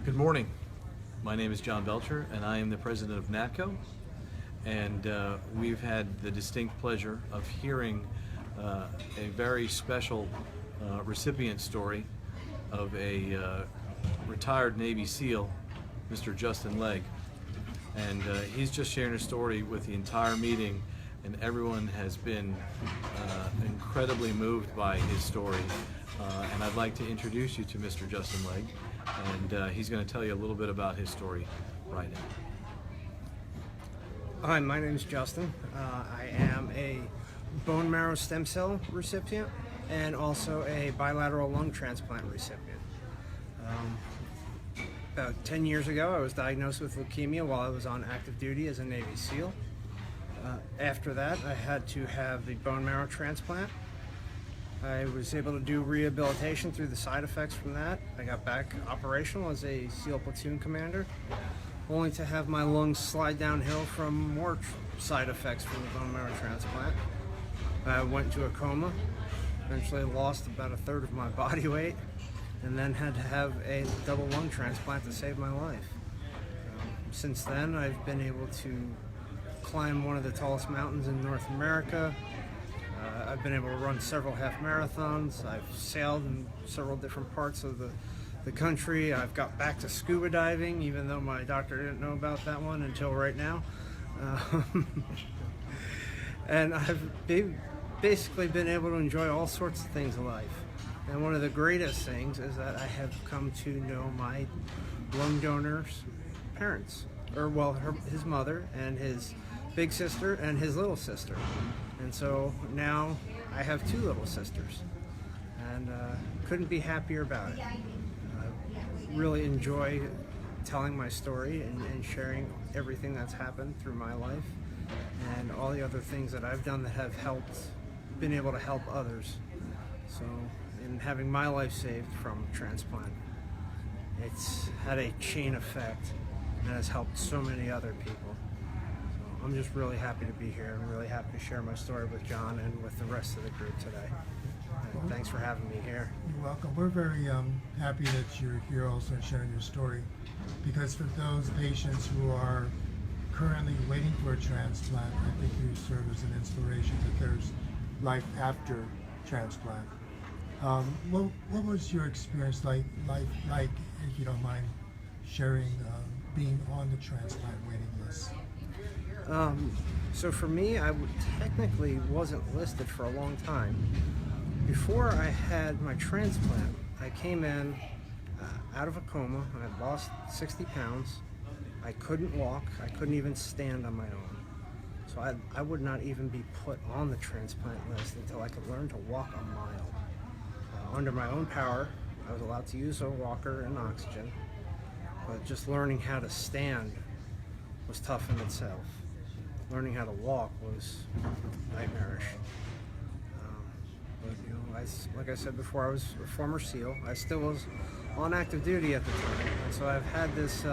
Good morning. My name is John Belcher, and I am the president of NATCO. And we've had the distinct pleasure of hearing a very special recipient story of a retired Navy SEAL, Mr. Justin Legg. And he's just sharing a story with the entire meeting, and everyone has been incredibly moved by his story. And I'd like to introduce you to Mr. Justin Legg, and he's going to tell you a little bit about his story right now. Hi, my name is Justin. I am a bone marrow stem cell recipient and also a bilateral lung transplant recipient. About 10 years ago, I was diagnosed with leukemia while I was on active duty as a Navy SEAL. After that, I had to have the bone marrow transplant. I was able to do rehabilitation through the side effects from that. I got back operational as a SEAL Platoon commander, only to have my lungs slide downhill from more side effects from the bone marrow transplant. I went into a coma, eventually lost about a third of my body weight, and then had to have a double lung transplant to save my life. Since then, I've been able to climb one of the tallest mountains in North America. I've been able to run several half marathons. I've sailed in several different parts of the country. I've got back to scuba diving, even though my doctor didn't know about that one until right now. And I've basically been able to enjoy all sorts of things in life. And one of the greatest things is that I have come to know my lung donor's parents, or well, his mother and his big sister and his little sister. And so now I have two little sisters, and couldn't be happier about it. I really enjoy telling my story and sharing everything that's happened through my life and all the other things that I've done that have been able to help others. So, in having my life saved from transplant, it's had a chain effect and has helped so many other people. I'm just really happy to be here. I'm really happy to share my story with John and with the rest of the group today. And thanks for having me here. You're welcome. We're very happy that you're here also sharing your story, because for those patients who are currently waiting for a transplant, I think you serve as an inspiration that there's life after transplant. What was your experience like, if you don't mind sharing, being on the transplant waiting list? So for me, I technically wasn't listed for a long time. Before I had my transplant, I came in out of a coma. I had lost 60 pounds. I couldn't walk. I couldn't even stand on my own. So I would not even be put on the transplant list until I could learn to walk a mile. Under my own power, I was allowed to use a walker and oxygen, but just learning how to stand was tough in itself. Learning how to walk was nightmarish. But you know, like I said before, I was a former SEAL. I still was on active duty at the time, and so I've had this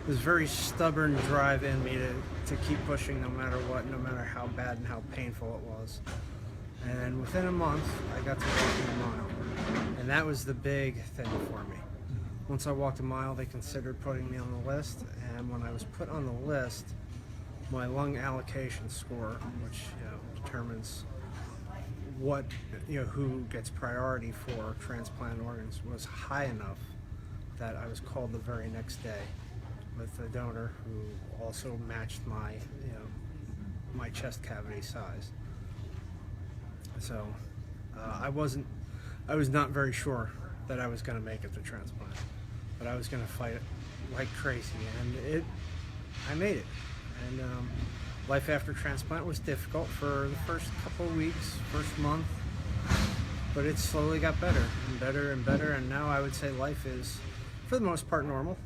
very stubborn drive in me to keep pushing no matter what, no matter how bad and how painful it was. And within a month, I got to walk a mile, and that was the big thing for me. Once I walked a mile, they considered putting me on the list, and when I was put on the list, my lung allocation score, which determines who gets priority for transplant organs, was high enough that I was called the very next day with a donor who also matched my chest cavity size. So I was not very sure that I was going to make it to transplant, but I was going to fight it like crazy, and I made it. And life after transplant was difficult for the first couple of weeks, first month, but it slowly got better and better and better, and now I would say life is, for the most part, normal.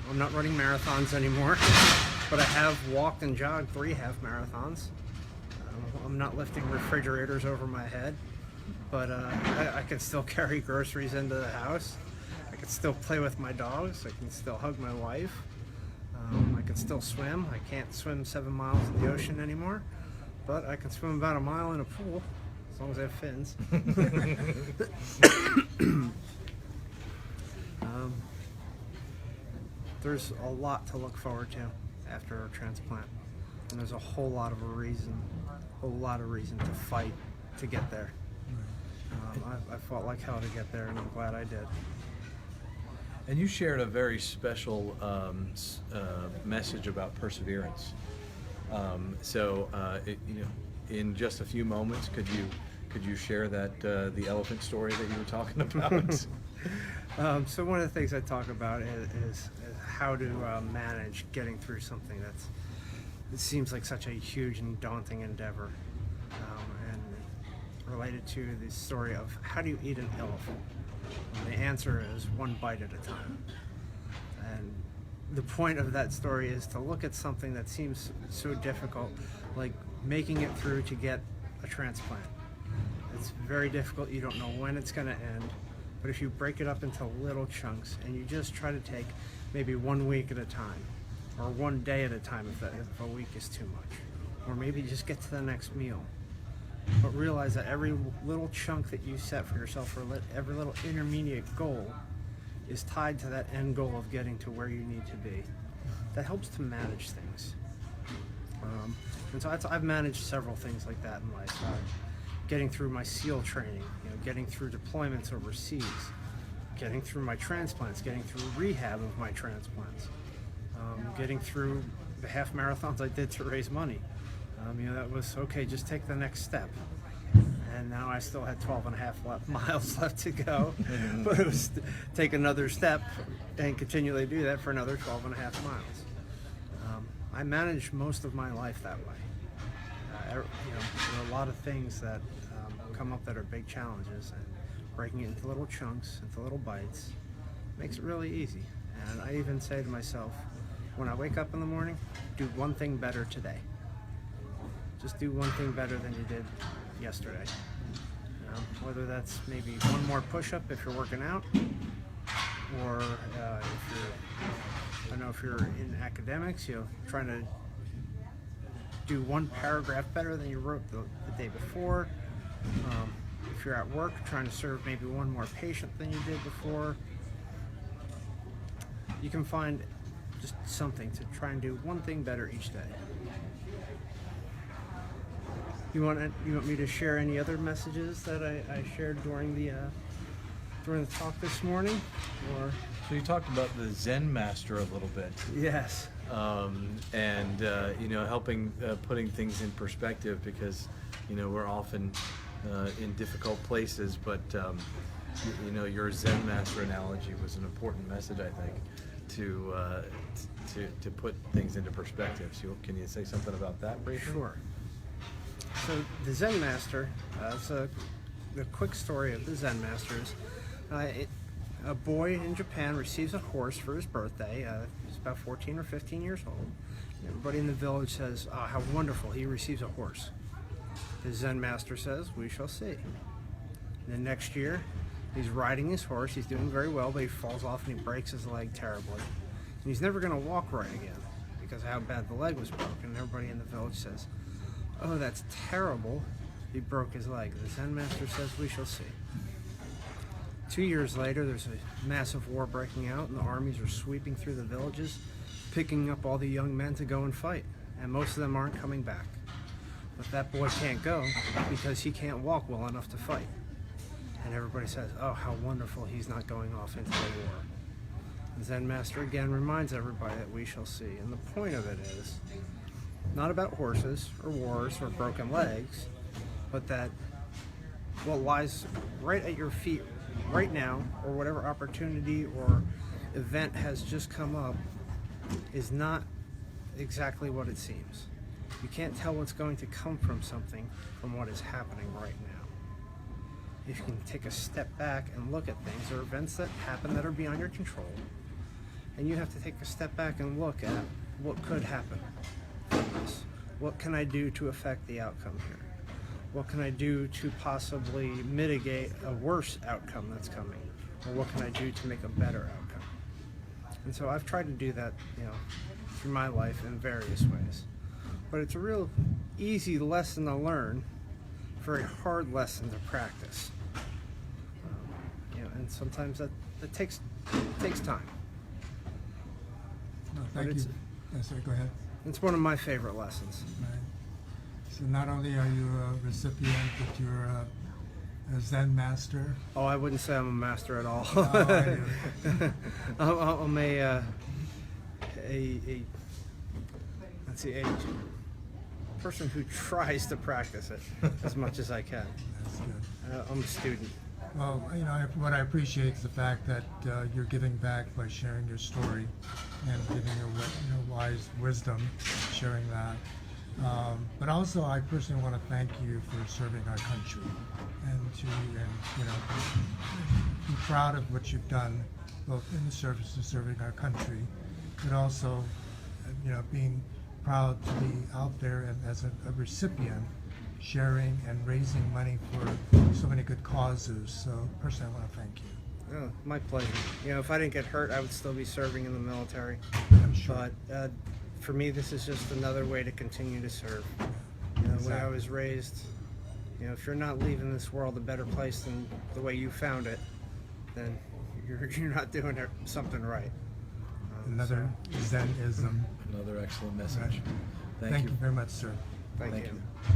I'm not running marathons anymore, but I have walked and jogged 3 half marathons. I'm not lifting refrigerators over my head, but I can still carry groceries into the house. I can still play with my dogs. I can still hug my wife. I can still swim. I can't swim 7 miles in the ocean anymore, but I can swim about a mile in a pool, as long as I have fins. there's a lot to look forward to after a transplant, and there's a whole lot of reason to fight to get there. I fought like hell to get there, and I'm glad I did. And you shared a very special message about perseverance. In just a few moments, could you share that the elephant story that you were talking about? So one of the things I talk about is how to manage getting through something it seems like such a huge and daunting endeavor, and related to the story of how do you eat an elephant? And the answer is one bite at a time. And the point of that story is to look at something that seems so difficult, like making it through to get a transplant. It's very difficult. You don't know when it's going to end. But if you break it up into little chunks and you just try to take maybe 1 week at a time, or 1 day at a time if a week is too much, or maybe just get to the next meal. But realize that every little chunk that you set for yourself, or every little intermediate goal, is tied to that end goal of getting to where you need to be. That helps to manage things. And so I've managed several things like that in life. Getting through my SEAL training, getting through deployments overseas, getting through my transplants, getting through rehab of my transplants, getting through the half marathons I did to raise money. That was okay, just take the next step. And now I still had 12.5 miles left to go, but it was take another step and continually do that for another 12.5 miles. I managed most of my life that way. There are a lot of things that come up that are big challenges, and breaking it into little chunks, into little bites, makes it really easy. And I even say to myself, when I wake up in the morning, do one thing better today. Just do one thing better than you did yesterday. Whether that's maybe one more push-up if you're working out, or if you're in academics, trying to do one paragraph better than you wrote the day before. If you're at work, trying to serve maybe one more patient than you did before. You can find just something to try and do one thing better each day. You want me to share any other messages that I shared during the talk this morning, or? So you talked about the Zen master a little bit. Yes. Helping putting things in perspective, because we're often in difficult places, but your Zen master analogy was an important message, I think, to put things into perspective. So can you say something about that briefly? Sure. So the Zen master, the quick story of the Zen master is, a boy in Japan receives a horse for his birthday. He's about 14 or 15 years old. Everybody in the village says, "Oh, how wonderful, he receives a horse." The Zen master says, "We shall see." And then next year, he's riding his horse. He's doing very well, but he falls off and he breaks his leg terribly. And he's never going to walk right again because of how bad the leg was broken. And everybody in the village says, "Oh, that's terrible. He broke his leg." The Zen master says, "We shall see." 2 years later, there's a massive war breaking out, and the armies are sweeping through the villages, picking up all the young men to go and fight. And most of them aren't coming back. But that boy can't go because he can't walk well enough to fight. And everybody says, "Oh, how wonderful, he's not going off into the war." The Zen master again reminds everybody that we shall see. And the point of it is not about horses or wars or broken legs, but that what lies right at your feet right now, or whatever opportunity or event has just come up, is not exactly what it seems. You can't tell what's going to come from something from what is happening right now. If you can take a step back and look at things, there are events that happen that are beyond your control, and you have to take a step back and look at what could happen from this. What can I do to affect the outcome here? What can I do to possibly mitigate a worse outcome that's coming? Or what can I do to make a better outcome? And so I've tried to do that, through my life in various ways. But it's a real easy lesson to learn, very hard lesson to practice. And sometimes that takes time. No, But thank you. it's- Yes, sir, go ahead. It's one of my favorite lessons. Right. So not only are you a recipient, but you're a Zen master. Oh, I wouldn't say I'm a master at all. Oh, I do. I'm a let's see, a person who tries to practice it as much as I can. That's good. I'm a student. Well, you know, what I appreciate is the fact that you're giving back by sharing your story and giving your wise wisdom, sharing that. But also, I personally want to thank you for serving our country and you know, be proud of what you've done, both in the service of serving our country, but also, you know, being proud to be out there and as a recipient, sharing and raising money for so many good causes. So personally, I want to thank you. Oh, my pleasure. You know, if I didn't get hurt, I would still be serving in the military. I'm sure. But for me, this is just another way to continue to serve. You know, the way I Exactly. was raised, you know, if you're not leaving this world a better place than the way you found it, then you're not doing something right. Another Zen-ism. Another excellent message. Right. Thank Thank you. you very much, sir. Thank Thank you. you.